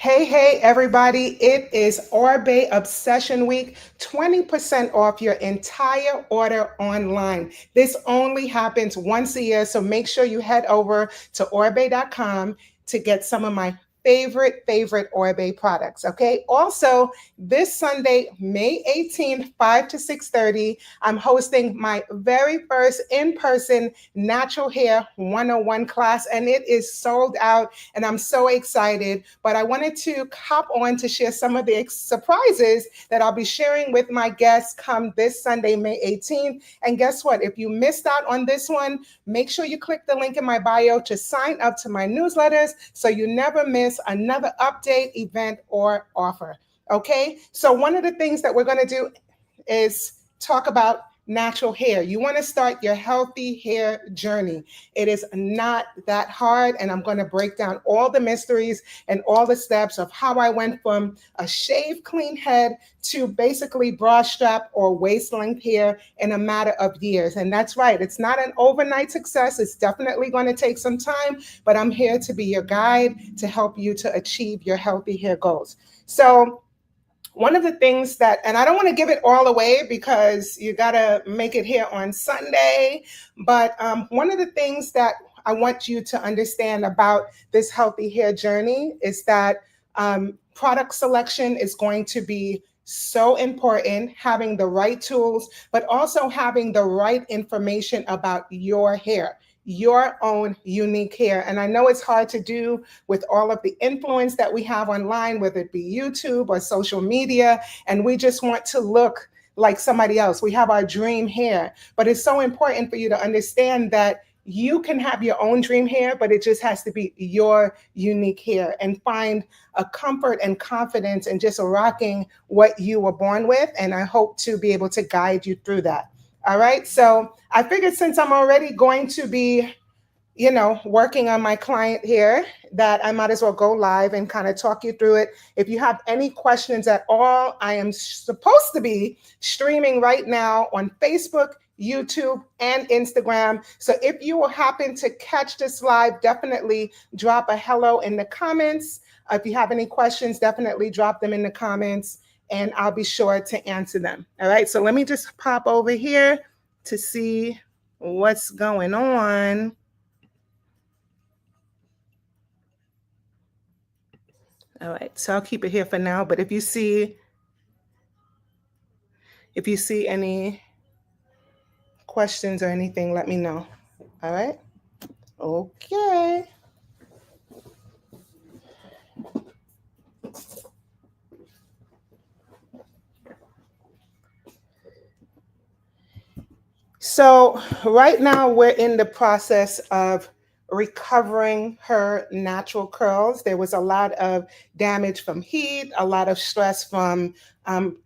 Hey, everybody. It is Orbe Obsession Week. 20% off your entire order online. This only happens once a year, so make sure you head over to orbe.com to get some of my favorite Orbe products. Okay. Also, this Sunday, May 18th, 5 to 6:30, I'm hosting my very first in-person natural hair 101 class, and it is sold out, and I'm so excited. But I wanted to hop on to share some of the surprises that I'll be sharing with my guests come this Sunday, May 18th. And guess what? If you missed out on this one, make sure you click the link in my bio to sign up to my newsletters so you never miss another update, event, or offer. Okay, so one of the things that we're going to do is talk about natural hair. You want to start your healthy hair journey. It is not that hard, and I'm going to break down all the mysteries and all the steps of how I went from a shaved clean head to basically bra strap or waist length hair in a matter of years. And that's right, it's not an overnight success. It's definitely going to take some time, but I'm here to be your guide to help you to achieve your healthy hair goals. So one of the things that, and I don't want to give it all away because you got to make it here on Sunday, but one of the things that I want you to understand about this healthy hair journey is that product selection is going to be so important, having the right tools, but also having the right information about your hair, your own unique hair. And I know it's hard to do with all of the influence that we have online, whether it be YouTube or social media, and we just want to look like somebody else. We have our dream hair, but it's so important for you to understand that you can have your own dream hair, but it just has to be your unique hair, and find a comfort and confidence in just rocking what you were born with. And I hope to be able to guide you through that. All right. So I figured since I'm already going to be, working on my client here, that I might as well go live and kind of talk you through it. If you have any questions at all, I am supposed to be streaming right now on Facebook, YouTube, and Instagram. So if you will happen to catch this live, definitely drop a hello in the comments. If you have any questions, definitely drop them in the comments, and I'll be sure to answer them. All right, so let me just pop over here to see what's going on. All right, so I'll keep it here for now, but if you see any questions or anything, let me know. All right? Okay. So right now we're in the process of recovering her natural curls. There was a lot of damage from heat, a lot of stress from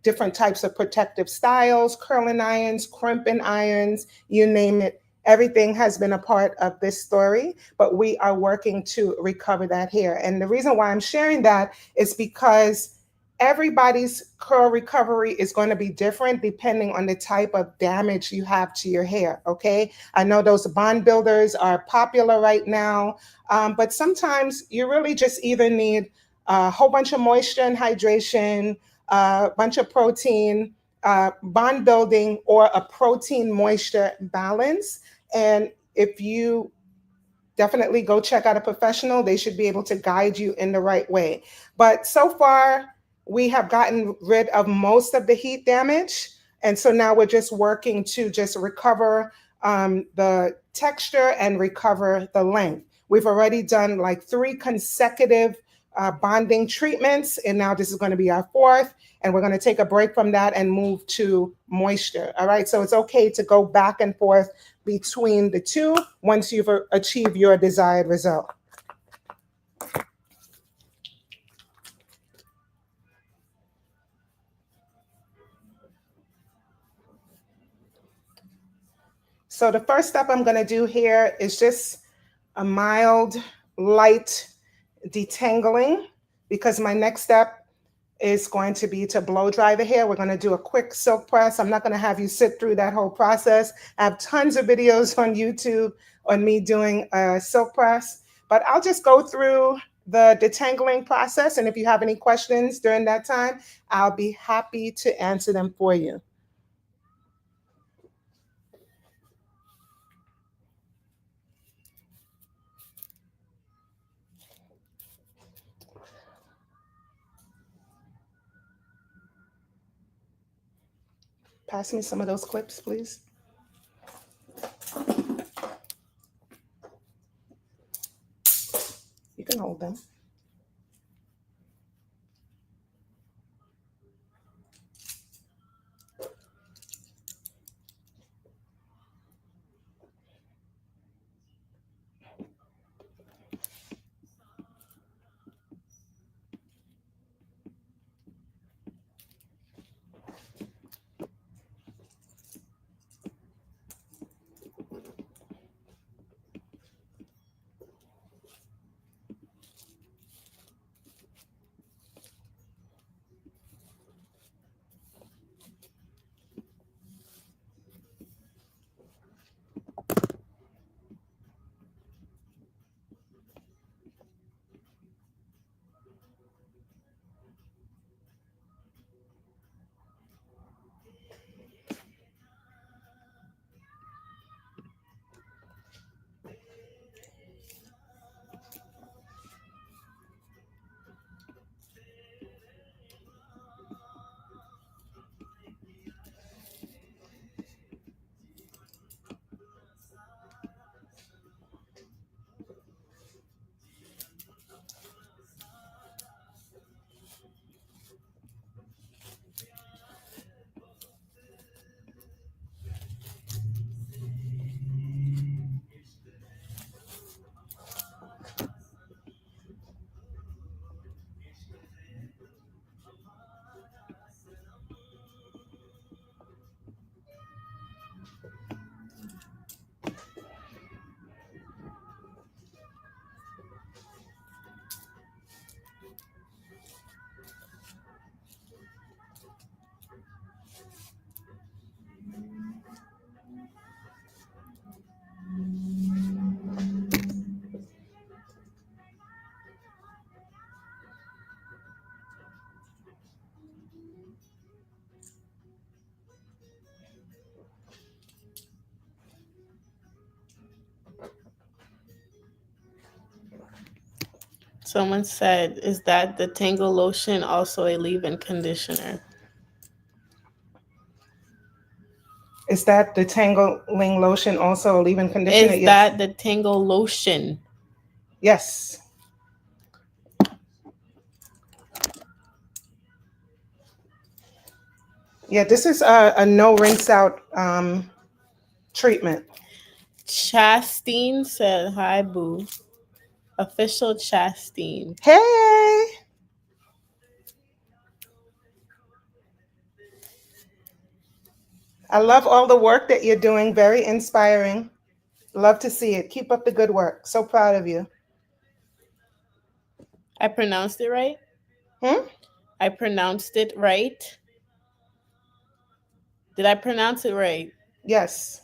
different types of protective styles, curling irons, crimping irons, you name it. Everything has been a part of this story, but we are working to recover that hair. And the reason why I'm sharing that is because everybody's curl recovery is going to be different depending on the type of damage you have to your hair. Okay. I know those bond builders are popular right now, but sometimes you really just either need a whole bunch of moisture and hydration, a bunch of protein, bond building, or a protein moisture balance. And if you definitely go check out a professional, they should be able to guide you in the right way. But so far, we have gotten rid of most of the heat damage. And so now we're just working to just recover the texture and recover the length. We've already done like 3 consecutive bonding treatments, and now this is going to be our 4th, and we're going to take a break from that and move to moisture. All right, so it's okay to go back and forth between the two once you've achieved your desired result. So the first step I'm going to do here is just a mild, light detangling, because my next step is going to be to blow dry the hair. We're going to do a quick silk press. I'm not going to have you sit through that whole process. I have tons of videos on YouTube on me doing a silk press, but I'll just go through the detangling process. And if you have any questions during that time, I'll be happy to answer them for you. Pass me some of those clips, please. You can hold them. Someone said, is that the Tangle lotion also a leave-in conditioner? Is that the tangling lotion also a leave-in conditioner? Is Yes. that the Tangle lotion? Yes. Yeah, this is a no rinse out treatment. Chastine said, hi, boo. Official Chastine. Hey. I love all the work that you're doing. Very inspiring. Love to see it. Keep up the good work. So proud of you. I pronounced it right? Hmm? I pronounced it right? Did I pronounce it right? Yes.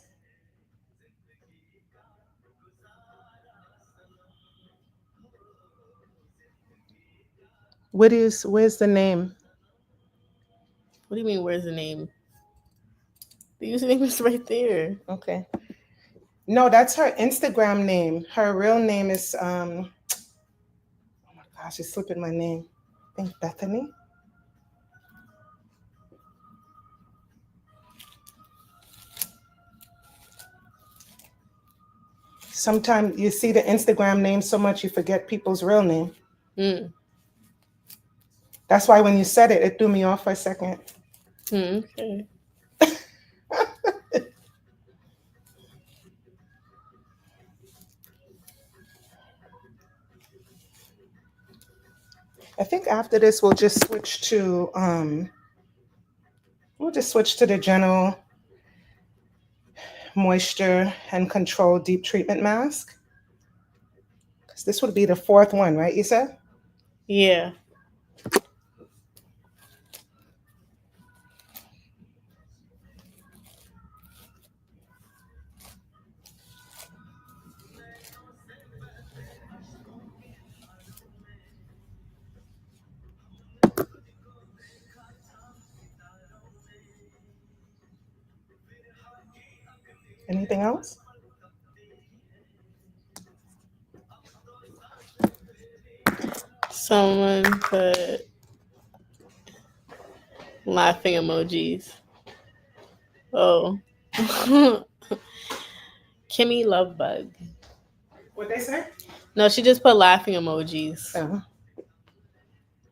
Where's the name? What do you mean, where's the name? The username is right there. Okay. No, that's her Instagram name. Her real name is oh my gosh, it's slipping my name. I think Bethany. Sometimes you see the Instagram name so much you forget people's real name. Mm. That's why when you said it, it threw me off for a second. Okay. I think after this we'll just switch to the general moisture and control deep treatment mask. Because this would be the fourth one, right, you said? Yeah. Anything else? Someone put laughing emojis. Oh. Kimmy Lovebug. What they say? No, she just put laughing emojis. Oh.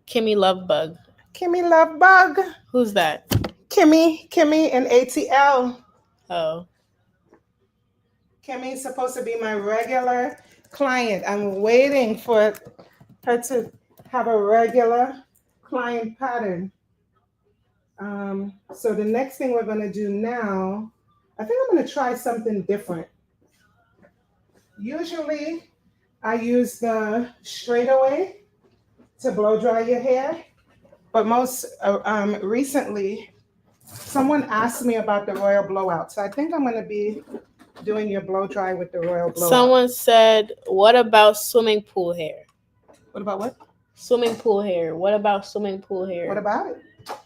Kimmy Lovebug. Kimmy Lovebug. Who's that? Kimmy and ATL. Oh. Kimmy's supposed to be my regular client. I'm waiting for her to have a regular client pattern. So the next thing we're going to do now, I think I'm going to try something different. Usually I use the straightaway to blow dry your hair, but most recently someone asked me about the royal blowout. So I think I'm going to be doing your blow dry with the royal blowout. Someone said, what about swimming pool hair? What about what? Swimming pool hair. What about swimming pool hair? What about it?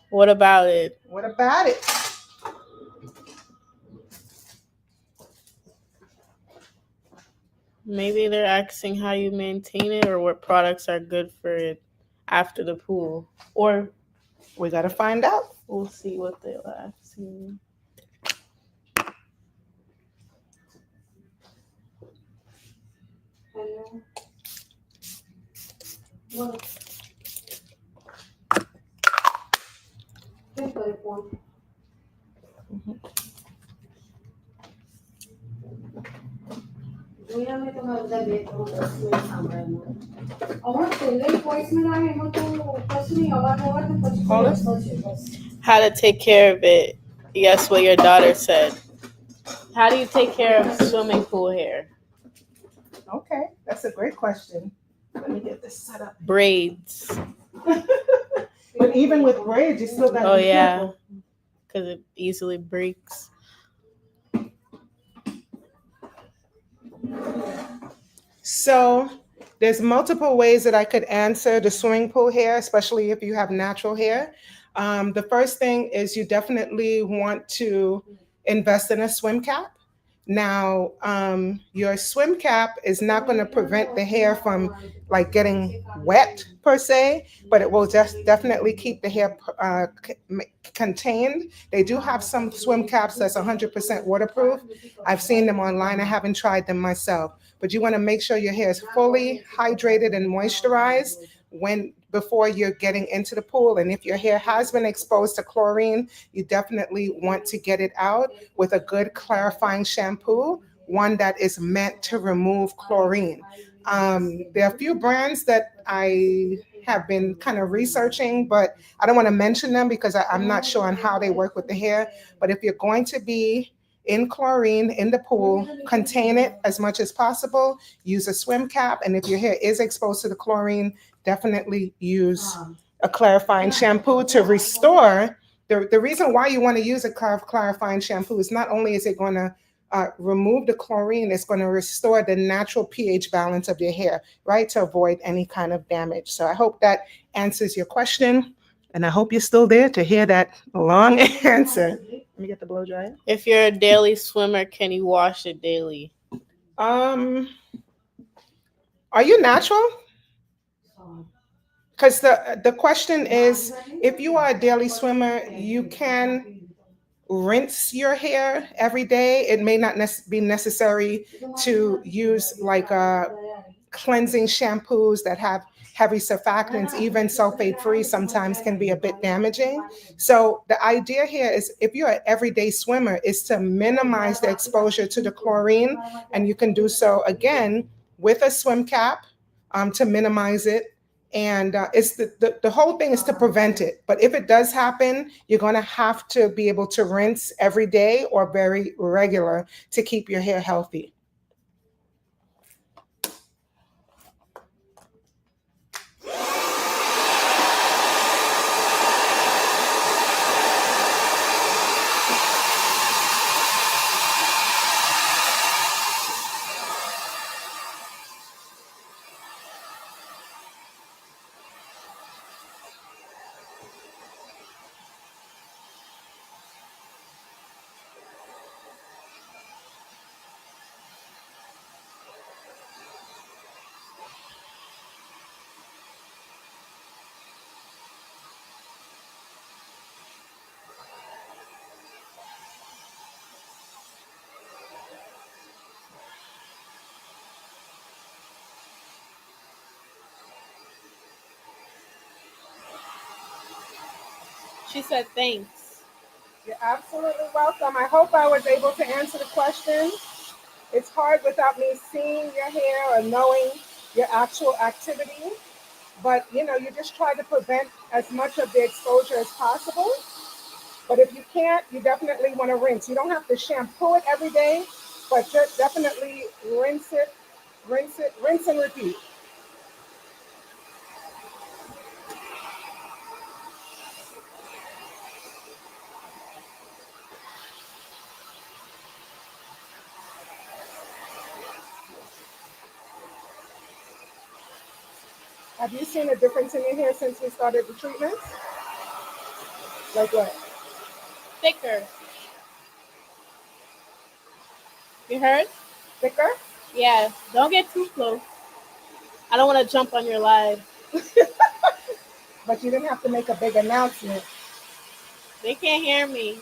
What about it? What about it? Maybe they're asking how you maintain it or what products are good for it after the pool. Or we got to find out. We'll see what they're asking. What? Déjame tomar gabi kung gusto mo samay mo. How to take care of it. Yes, what your daughter said. How do you take care of swimming pool hair? Okay, that's a great question. Let me get this set up. Braids. But even with braids, you still got to be careful. Because it easily breaks. So there's multiple ways that I could answer the swimming pool hair, especially if you have natural hair. The first thing is you definitely want to invest in a swim cap. Now, your swim cap is not going to prevent the hair from like getting wet per se, but it will just definitely keep the hair contained. They do have some swim caps that's 100% waterproof. I've seen them online. I haven't tried them myself, but you want to make sure your hair is fully hydrated and moisturized before you're getting into the pool. And if your hair has been exposed to chlorine, you definitely want to get it out with a good clarifying shampoo, one that is meant to remove chlorine. There are a few brands that I have been kind of researching, but I don't want to mention them because I'm not sure on how they work with the hair. But if you're going to be in chlorine in the pool, contain it as much as possible. Use a swim cap. And if your hair is exposed to the chlorine, definitely use a clarifying shampoo to restore. The reason why you want to use a clarifying shampoo is not only is it going to remove the chlorine, it's going to restore the natural pH balance of your hair, right? To avoid any kind of damage. So I hope that answers your question. And I hope you're still there to hear that long answer. Let me get the blow dryer. If you're a daily swimmer, can you wash it daily? Are you natural? Because the question is, if you are a daily swimmer, you can rinse your hair every day. It may not be necessary to use like cleansing shampoos that have heavy surfactants. Even sulfate-free sometimes can be a bit damaging. So the idea here is, if you're an everyday swimmer, is to minimize the exposure to the chlorine, and you can do so again with a swim cap to minimize it. And it's the whole thing is to prevent it. But if it does happen, you're going to have to be able to rinse every day or very regular to keep your hair healthy. She said thanks. You're absolutely welcome. I hope I was able to answer the question. It's hard without me seeing your hair or knowing your actual activity, but you just try to prevent as much of the exposure as possible. But if you can't, you definitely want to rinse. You don't have to shampoo it every day, but just definitely rinse and repeat. Have you seen a difference in your hair since we started the treatments? Like what? Thicker. You heard? Thicker? Yeah. Don't get too close. I don't want to jump on your live. But you didn't have to make a big announcement. They can't hear me.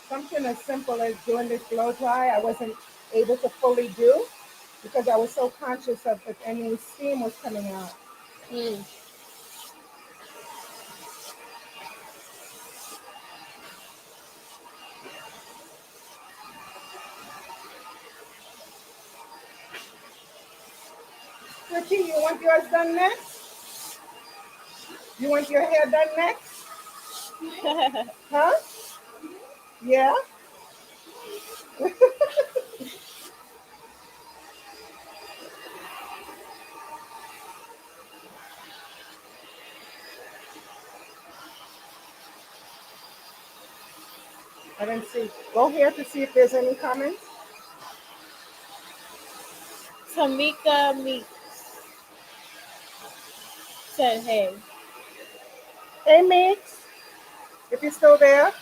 Something as simple as doing this blow dry, I wasn't able to fully do because I was so conscious of if any steam was coming out. Mm. Ricky, you want yours done next? You want your hair done next? Huh? Yeah? I didn't see. Go here to see if there's any comments. Tamika Meek said, hey. Hey, Mix, if you're still there.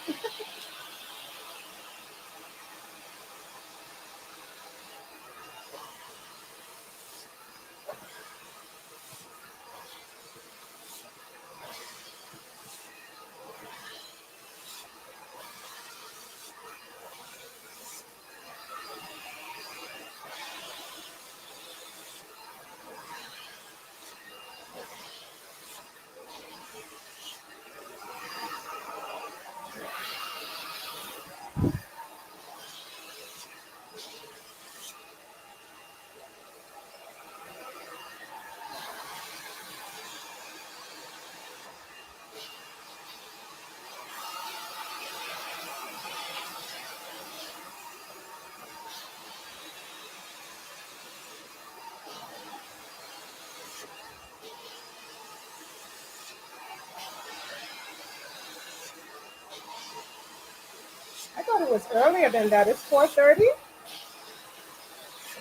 I thought it was earlier than that. It's 4:30.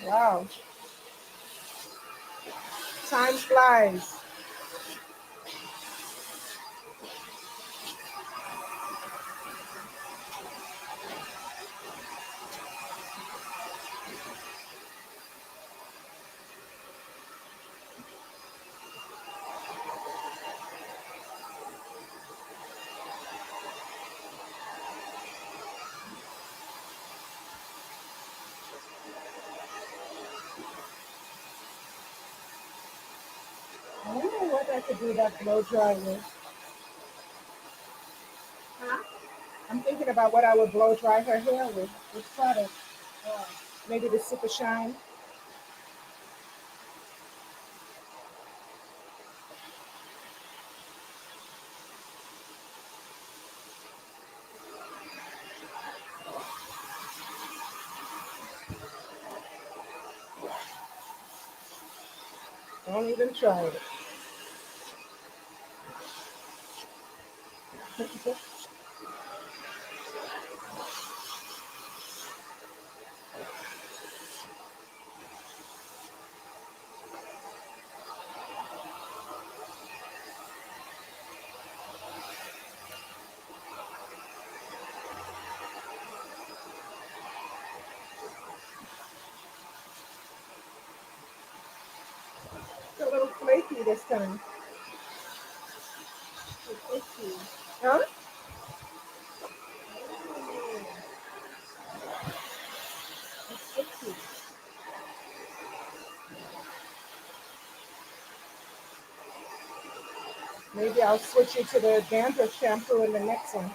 Wow, time flies. I wonder what I could do that blow dry with. Huh? I'm thinking about what I would blow dry her hair with. Which product? Uh, Maybe the Super Shine. Don't even try it. It's a little flaky this time. It's itchy. Huh? It's itchy. Maybe I'll switch you to the dandruff shampoo in the next one.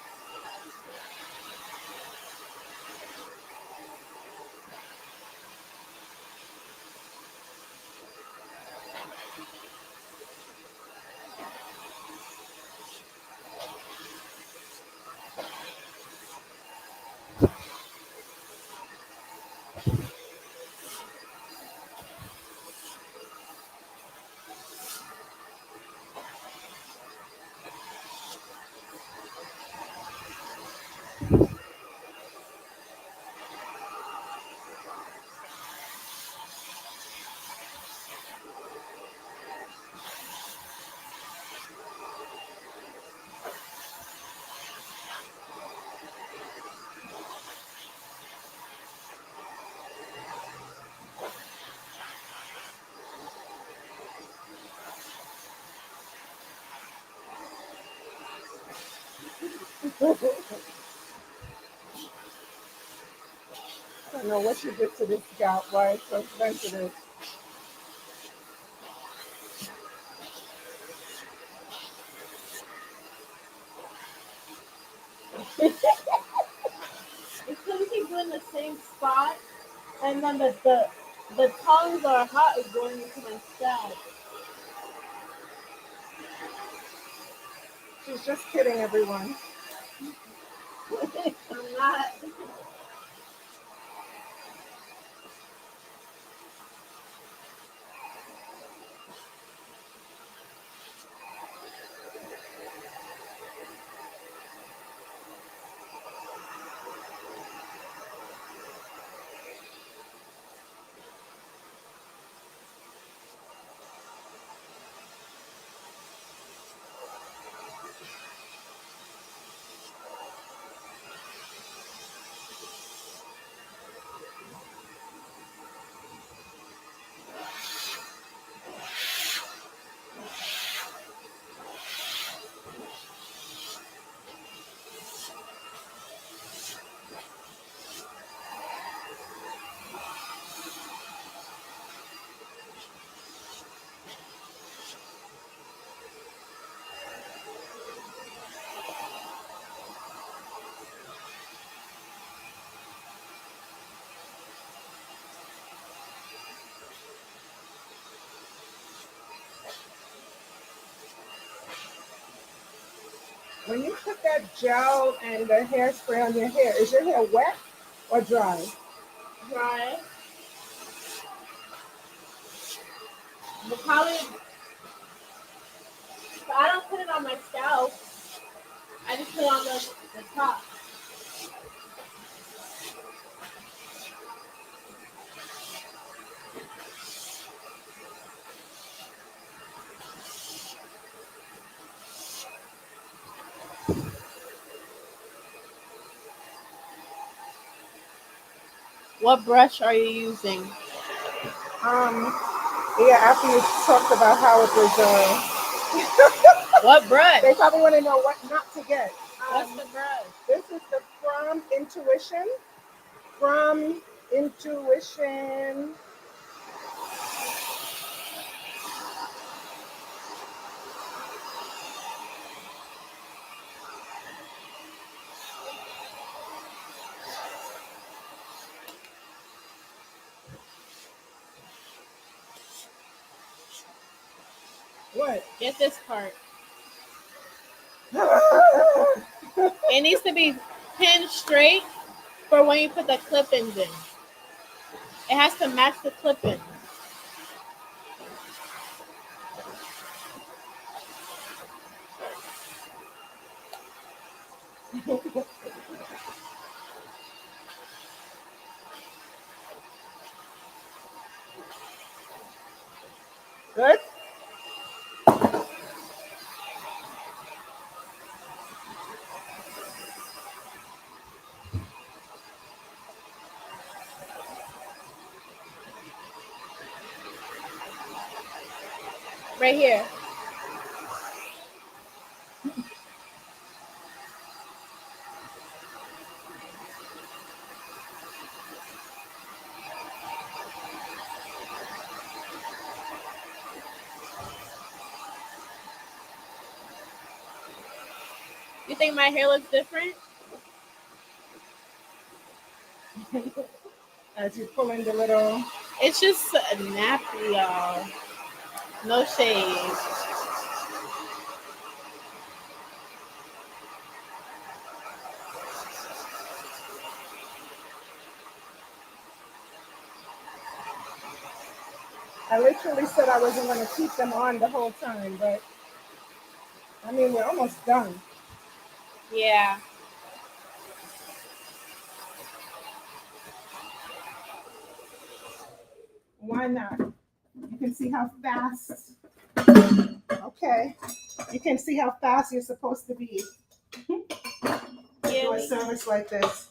I don't know what you did to this scalp, why it's so sensitive. It's because you keep doing the same spot, and then the tongues are hot is going into my scalp. She's just kidding, everyone. I'm not. When you put that gel and the hairspray on your hair, is your hair wet or dry? Dry. But probably, but I don't put it on my scalp. I just put it on the top. What brush are you using? Yeah, after you talked about how it was, What brush? they probably want to know what not to get. What's the brush? This is the From Intuition. From Intuition. What? Get this part. It needs to be pinned straight for when you put the clip-ins in. It has to match the clip-ins. Good. Right here. You think my hair looks different? As you pull in the little. It's just a nappy, y'all. No shade. I literally said I wasn't going to keep them on the whole time, but I mean, we're almost done. Yeah. Why not? You can see how fast. Okay. You can see how fast you're supposed to be. Do a service like this.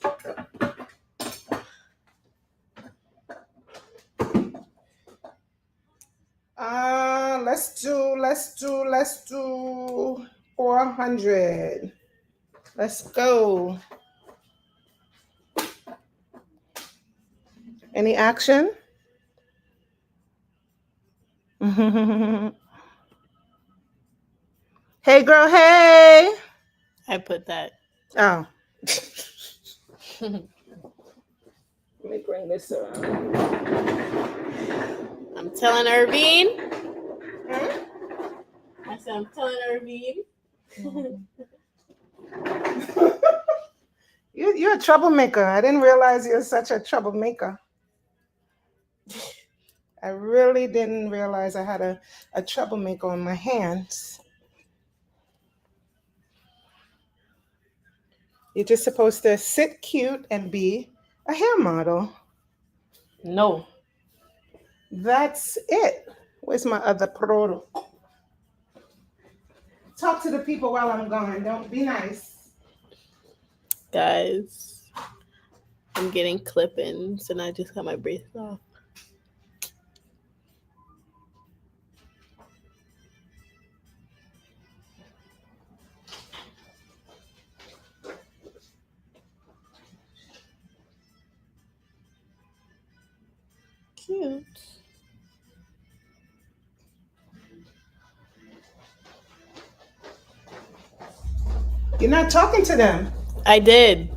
Let's do 400. Let's go. Any action? Hey girl, hey. I put that. Oh. Let me bring this around. I'm telling Irvine. Hmm? I said I'm telling Irvine. You're a troublemaker. I didn't realize you're such a troublemaker. I really didn't realize I had a troublemaker on my hands. You're just supposed to sit cute and be a hair model. No. That's it. Where's my other pro? Talk to the people while I'm gone. Don't be nice. Guys, I'm getting clip-ins and I just got my braces off. Cute. You're not talking to them. I did.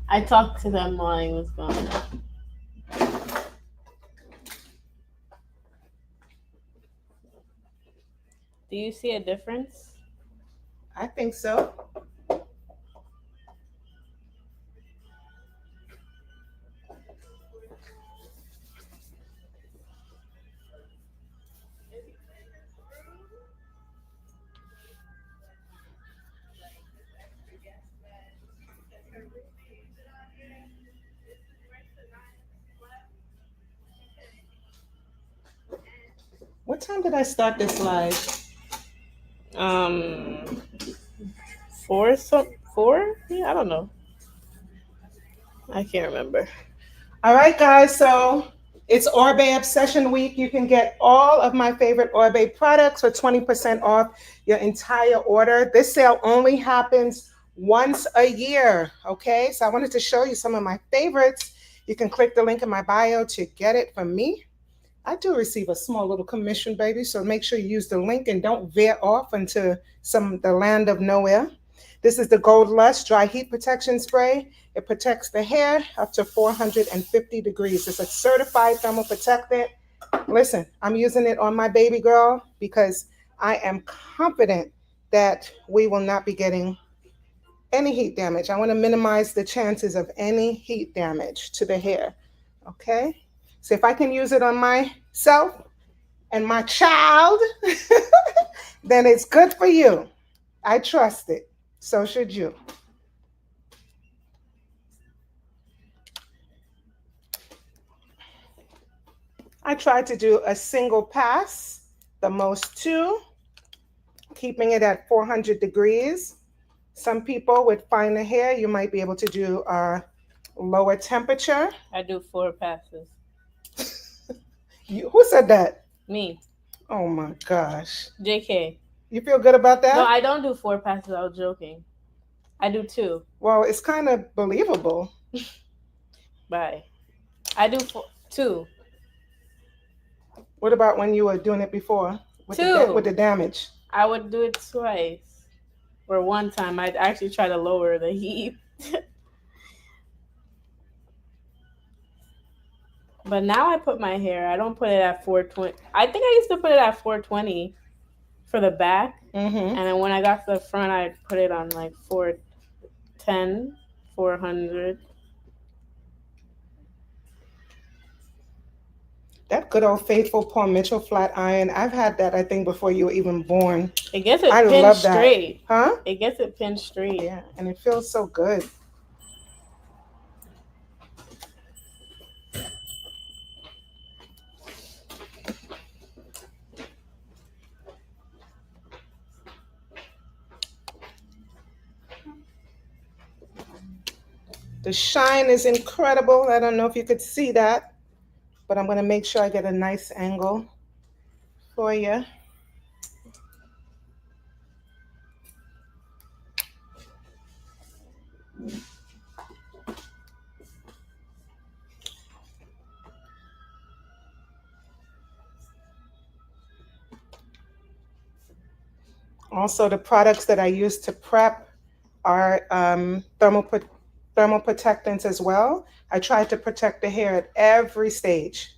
I talked to them while I was gone. Do you see a difference? I think so. What time did I start this live? 4? Yeah, I don't know. I can't remember. All right, guys. So it's Orbe Obsession Week. You can get all of my favorite Orbe products for 20% off your entire order. This sale only happens once a year. Okay. So I wanted to show you some of my favorites. You can click the link in my bio to get it from me. I do receive a small little commission, baby. So make sure you use the link and don't veer off into the land of nowhere. This is the Gold Lush Dry Heat Protection Spray. It protects the hair up to 450 degrees. It's a certified thermal protectant. Listen, I'm using it on my baby girl because I am confident that we will not be getting any heat damage. I want to minimize the chances of any heat damage to the hair. Okay? So if I can use it on myself and my child, then it's good for you. I trust it. So should you. I tried to do a single pass, the most 2, keeping it at 400 degrees. Some people with finer hair, you might be able to do a lower temperature. I do 4 passes. Who said that? Me. Oh my gosh. JK. You feel good about that? No, I don't do 4 passes. I was joking. I do 2. Well, it's kind of believable. Bye. I do 2. What about when you were doing it before? With 2. With the damage? I would do it twice. Or one time. I'd actually try to lower the heat. But now I put my hair. I don't put it at 420. I think I used to put it at 420 for the back. Mm-hmm. And then when I got to the front, I put it on like 410, 400. That good old faithful Paul Mitchell flat iron. I've had that, I think, before you were even born. It gets it I pinned love that. straight. Huh? It gets it pinned straight. Yeah, and it feels so good. The shine is incredible. I don't know if you could see that, but I'm going to make sure I get a nice angle for you. Also, the products that I use to prep are thermal protectants as well. I try to protect the hair at every stage.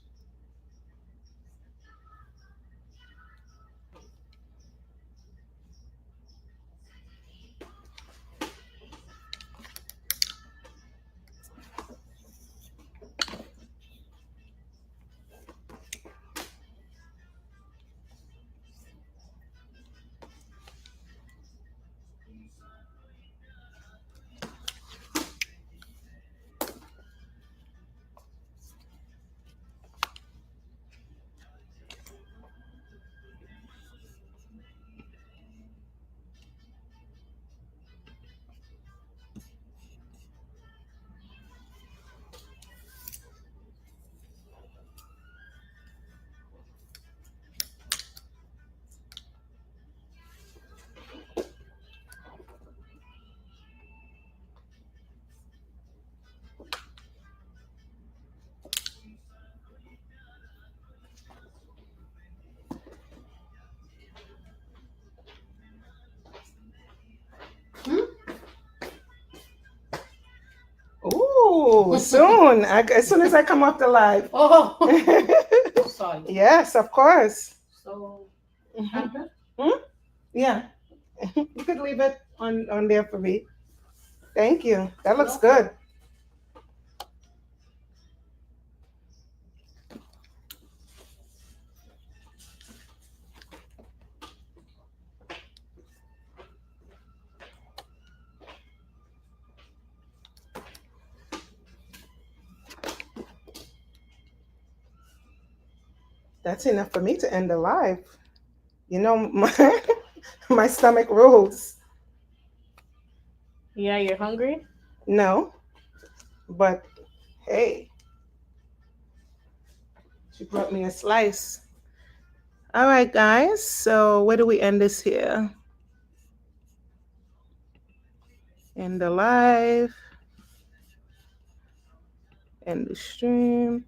Ooh, soon. As soon as I come off the live. Oh, sorry. Yes, of course. So, Yeah. You could leave it on there for me. Thank you. That looks Okay. good. That's enough for me to end the live. You know, my stomach rules. Yeah, you're hungry? No, but hey, she brought me a slice. All right, guys. So where do we end this here? End the live. End the stream.